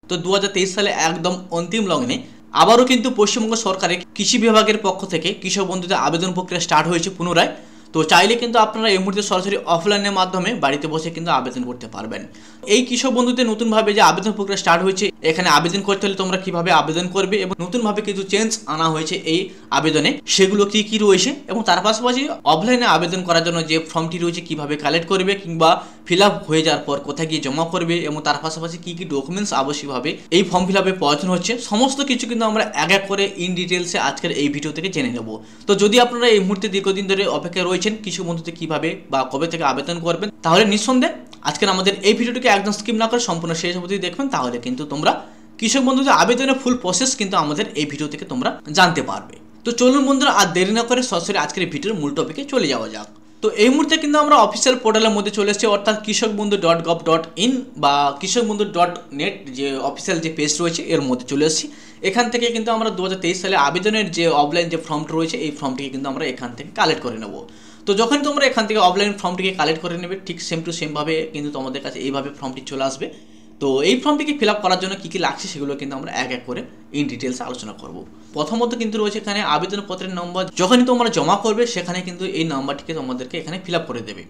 তো 2023 সালে একদম অন্তিম লগ্নে আবারও কিন্তু পশ্চিমবঙ্গ সরকারের কৃষি বিভাগের পক্ষ থেকে কৃষক বন্ধুদের আবেদন প্রক্রিয়া স্টার্ট হয়েছে পুনরায়। তো চাইলে কিন্তু আপনারা এই মুহূর্তে সরাসরি অফলাইনের মাধ্যমে বাড়িতে বসে কিন্তু আবেদন করতে পারবেন। এই কৃষক বন্ধুদের নতুনভাবে যে আবেদন প্রক্রিয়া স্টার্ট হয়েছে, এখানে আবেদন করতে হলে তোমরা কিভাবে আবেদন করবে এবং নতুনভাবে কিছু চেঞ্জ আনা হয়েছে এই আবেদনে, সেগুলো কি কি রয়েছে এবং তার পাশাপাশি অফলাইনে আবেদন করার জন্য যে ফর্মটি রয়েছে কিভাবে কালেক্ট করবে কিংবা ফিল আপ হয়ে যাওয়ার পর কোথায় গিয়ে জমা করবে এবং তার পাশাপাশি কি কি ডকুমেন্টস আবশ্যিকভাবে এই ফর্ম ফিল আপে প্রয়োজন হচ্ছে, সমস্ত কিছু কিন্তু আমরা এক এক করে ইন ডিটেলসে আজকের এই ভিডিও থেকে জেনে নেব। তো যদি আপনারা এই মুহূর্তে দীর্ঘদিন ধরে অপেক্ষায় রয়েছেন কৃষক বন্ধুতে কিভাবে বা কবে থেকে আবেদন করবেন, তাহলে নিঃসন্দেহে আজকের আমাদের এই ভিডিওটিকে একদম স্কিপ না করে সম্পূর্ণ শেষ অবধি দেখবেন, তাহলে কিন্তু তোমরা কৃষক বন্ধুদের আবেদনের ফুল প্রসেস কিন্তু আমাদের এই ভিডিও থেকে তোমরা জানতে পারবে। তো চলুন বন্ধুরা, আর দেরি না করে সরাসরি আজকের এই ভিডিওর মূল টপিকে চলে যাওয়া যাক। তো এই মুহূর্তে কিন্তু আমরা অফিসিয়াল পোর্টালের মধ্যে চলে এসেছি, অর্থাৎ কৃষকবন্ধু.gov.in বা কৃষকবন্ধু.net যে অফিসিয়াল যে পেজ রয়েছে এর মধ্যে চলে এসেছি। এখান থেকে কিন্তু আমরা 2023 সালে আবেদনের যে অফলাইন যে ফর্মটা রয়েছে এই ফর্মটিকে কিন্তু আমরা এখান থেকে কালেক্ট করে নেব। তো যখন তোমরা এখান থেকে অফলাইন ফর্মটিকে কালেক্ট করে নেবে, ঠিক সেম টু সেমভাবে কিন্তু তোমাদের কাছে এইভাবে ফর্মটি চলে আসবে। তো এই ফর্মটিকে ফিল আপ করার জন্য কী কী লাগছে সেগুলো কিন্তু আমরা এক এক করে ইন ডিটেলসে আলোচনা করব। প্রথমত কিন্তু রয়েছে এখানে আবেদনপত্রের নম্বর, যখনই তোমরা জমা করবে সেখানে কিন্তু এই নাম্বারটিকে তোমাদেরকে এখানে ফিল আপ করে দেবে।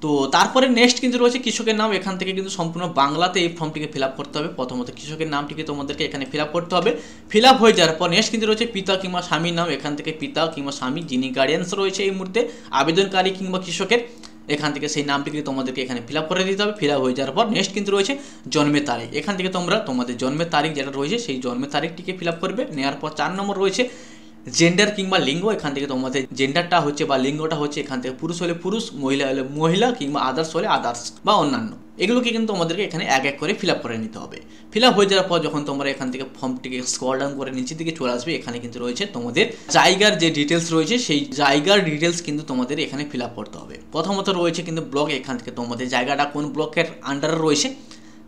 তো তারপরে নেক্সট কিন্তু রয়েছে কৃষকের নাম, এখান থেকে কিন্তু সম্পূর্ণ বাংলাতে এই ফর্মটিকে ফিল আপ করতে হবে। প্রথমত কৃষকের নামটিকে তোমাদেরকে এখানে ফিল আপ করতে হবে। ফিল আপ হয়ে যাওয়ার পর নেক্সট কিন্তু রয়েছে পিতা কিংবা স্বামীর নাম, এখান থেকে পিতা কিংবা স্বামী যিনি গার্ডিয়ানস রয়েছে এই মুহূর্তে আবেদনকারী কিংবা কৃষকের, এখান থেকে সেই নামটিকে তোমাদেরকে এখানে ফিল আপ করে দিতে হবে। ফিল আপ হয়ে যাওয়ার পর নেক্সট কিন্তু রয়েছে জন্মের তারিখ, এখান থেকে তোমরা তোমাদের জন্মের তারিখ যেটা রয়েছে সেই জন্মের তারিখটিকে ফিল আপ করবে। নেওয়ার পর 4 নম্বর রয়েছে জেন্ডার কিংবা লিঙ্গ, এখান থেকে তোমাদের জেন্ডারটা হচ্ছে বা লিঙ্গটা হচ্ছে এখান থেকে পুরুষ হলে পুরুষ, মহিলা হলে মহিলা কিংবা আদার্স হলে আদার্স বা অন্যান্য, এগুলোকে কিন্তু তোমাদেরকে এখানে এক এক করে ফিল আপ করে নিতে হবে। ফিল আপ হয়ে যাওয়ার পর যখন তোমরা এখান থেকে ফর্মটিকে স্ক্রল ডাউন করে নিচের দিকে চলে আসবে, এখানে কিন্তু রয়েছে তোমাদের জায়গার যে ডিটেলস রয়েছে সেই জায়গার ডিটেলস কিন্তু তোমাদের এখানে ফিল আপ করতে হবে। প্রথমত রয়েছে কিন্তু ব্লক, এখান থেকে তোমাদের জায়গাটা কোন ব্লকের আন্ডারে রয়েছে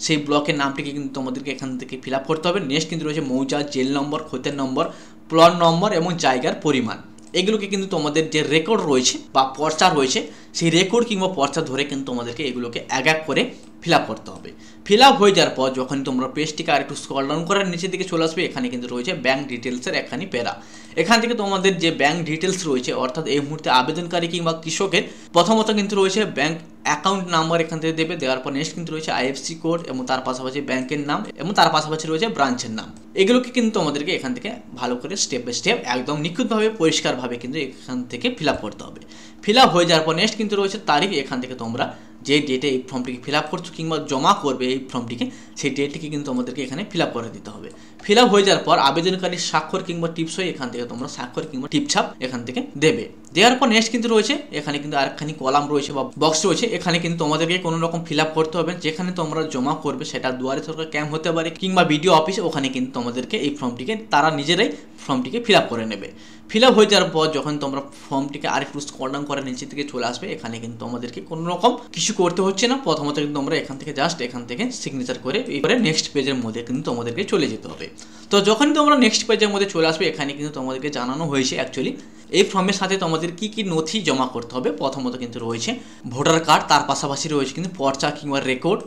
সেই ব্লকের নামটিকে কিন্তু তোমাদেরকে এখান থেকে ফিল আপ করতে হবে। নেক্সট কিন্তু রয়েছে মৌজা, জেল নম্বর, ক্ষতের নম্বর, প্লট নম্বর এবং জায়গার পরিমাণ, এগুলোকে কিন্তু তোমাদের যে রেকর্ড রয়েছে বা পর্চা রয়েছে সেই রেকর্ড কিংবা পর্চা ধরে কিন্তু তোমাদেরকে এগুলোকে এক এক করে ফিল আপ করতে হবে। ফিল আপ হয়ে যাওয়ার পর যখন তোমরা পেজটিকে আর একটু স্ক্রল ডাউন করার নিচের দিকে চলে আসবে, এখানে কিন্তু রয়েছে ব্যাঙ্ক ডিটেলসের একখানি প্যারা। এখান থেকে তোমাদের যে ব্যাঙ্ক ডিটেলস রয়েছে, অর্থাৎ এই মুহূর্তে আবেদনকারী কিংবা কৃষকের প্রথমত কিন্তু রয়েছে ব্যাঙ্ক অ্যাকাউন্ট নাম্বার এখান থেকে দেবে। দেওয়ার পর নেক্সট কিন্তু রয়েছে আইএফসি কোড এবং তার পাশাপাশি ব্যাংকের নাম এবং তার পাশাপাশি রয়েছে ব্রাঞ্চের নাম। এগুলোকে কিন্তু তোমাদেরকে এখান থেকে ভালো করে স্টেপ বাই স্টেপ একদম নিখুঁতভাবে পরিষ্কারভাবে কিন্তু এখান থেকে ফিল আপ করতে হবে। ফিল আপ হয়ে যাওয়ার পর নেক্সট কিন্তু রয়েছে তারিখ, এখান থেকে তোমরা যে ডেটে এই ফর্মটিকে ফিল আপ করছো কিংবা জমা করবে এই ফর্মটিকে সেই ডেটটিকে কিন্তু তোমাদেরকে এখানে ফিল আপ করে দিতে হবে। ফিল আপ হয়ে যাওয়ার পর আবেদনকারীর স্বাক্ষর কিংবা টিপসই এখান থেকে তোমরা স্বাক্ষর কিংবা টিপছাপ এখান থেকে দেবে। দেওয়ার পর নেক্সট কিন্তু রয়েছে এখানে কিন্তু আরেকখানি কলাম রয়েছে বা বক্স রয়েছে, এখানে কিন্তু তোমাদেরকে কোনো রকম ফিল আপ করতে হবে। যেখানে তোমরা জমা করবে সেটা দুয়ারে সরকার ক্যাম্প হতে পারে কিংবা বিডিও অফিস, ওখানে কিন্তু তোমাদেরকে এই ফর্মটিকে তারা নিজেরাই ফর্মটিকে ফিল আপ করে নেবে। ফিল আপ হয়ে যাওয়ার পর যখন তোমরা ফর্মটিকে আরেকটু স্ক্রল ডাউন করে নিচের দিকে চলে আসবে, এখানে কিন্তু তোমাদেরকে কোনো রকম কিছু করতে হচ্ছে না। প্রথমত কিন্তু তোমরা এখান থেকে জাস্ট এখান থেকে সিগনেচার করে এবারে নেক্সট পেজের মধ্যে কিন্তু তোমাদেরকে চলে যেতে হবে। তো যখন তোমরা নেক্সট পেজের মধ্যে চলে আসবে, এখানে কিন্তু তোমাদেরকে জানানো হয়েছে অ্যাকচুয়ালি এই ফর্মের সাথে তোমাদের কি কি নথি জমা করতে হবে। প্রথমত কিন্তু রয়েছে ভোটার কার্ড, তার পাশাপাশি রয়েছে কিন্তু পর্চা কিংবা রেকর্ড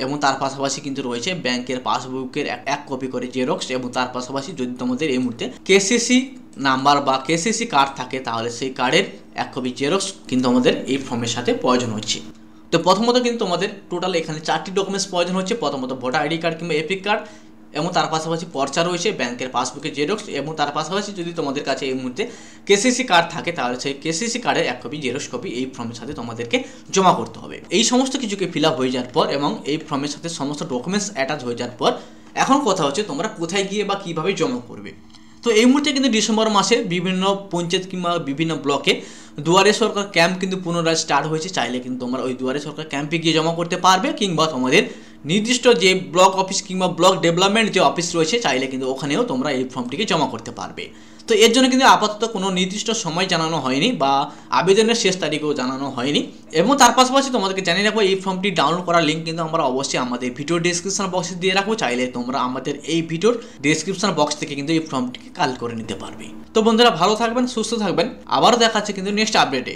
এবং তার পাশাপাশি কিন্তু রয়েছে ব্যাংকের পাসবুকের এক কপি করে জেরক্স এবং তার পাশাপাশি যদি তোমাদের এই মুহূর্তে কেসিসি নাম্বার বা কেসিসি কার্ড থাকে তাহলে সেই কার্ডের এক কপি জেরক্স কিন্তু আমাদের এই ফর্মের সাথে প্রয়োজন হচ্ছে। তো প্রথমত কিন্তু তোমাদের টোটাল এখানে 4টি ডকুমেন্টস প্রয়োজন হচ্ছে। প্রথমত ভোটার আইডি কার্ড কিংবা এপিক কার্ড এবং তার পাশাপাশি পর্চা রয়েছে ব্যাংকের পাসবুকের জেরক্স এবং তার পাশাপাশি যদি তোমাদের কাছে এই মুহূর্তে কেসিসি কার্ড থাকে তাহলে সেই কেসিসি কার্ডের এক কপি জেরক্স কপি এই ফর্মের সাথে তোমাদেরকে জমা করতে হবে। এই সমস্ত কিছুকে ফিল আপ হয়ে যাওয়ার পর এবং এই ফর্মের সাথে সমস্ত ডকুমেন্টস অ্যাটাচ হয়ে যাওয়ার পর এখন কথা হচ্ছে তোমরা কোথায় গিয়ে বা কীভাবে জমা করবে। তো এই মুহূর্তে কিন্তু ডিসেম্বর মাসে বিভিন্ন পঞ্চায়েত কিংবা বিভিন্ন ব্লকে দুয়ারে সরকার ক্যাম্প কিন্তু পুনরায় স্টার্ট হয়েছে। চাইলে কিন্তু তোমরা ওই দুয়ারে সরকার ক্যাম্পে গিয়ে জমা করতে পারবে কিংবা তোমাদের নির্দিষ্ট যে ব্লক অফিস কিংবা ব্লক ডেভেলপমেন্ট যে অফিস রয়েছে চাইলে কিন্তু ওখানেও তোমরা এই ফর্মটিকে জমা করতে পারবে। তো এর জন্য কিন্তু আপাতত কোনো নির্দিষ্ট সময় জানানো হয়নি বা আবেদনের শেষ তারিখও জানানো হয়নি। এবং তার পাশাপাশি তোমাদেরকে জানিয়ে রাখবো এই ফর্মটি ডাউনলোড করার লিঙ্ক কিন্তু আমরা অবশ্যই আমাদের ভিডিও ডেসক্রিপশন বক্সে দিয়ে রাখবো। চাইলে তোমরা আমাদের এই ভিডিওর ডেসক্রিপশন বক্স থেকে কিন্তু এই ফর্মটিকে কালেক্ট করে নিতে পারবে। তো বন্ধুরা ভালো থাকবেন, সুস্থ থাকবেন, আবারও দেখাচ্ছে কিন্তু নেক্সট আপডেটে।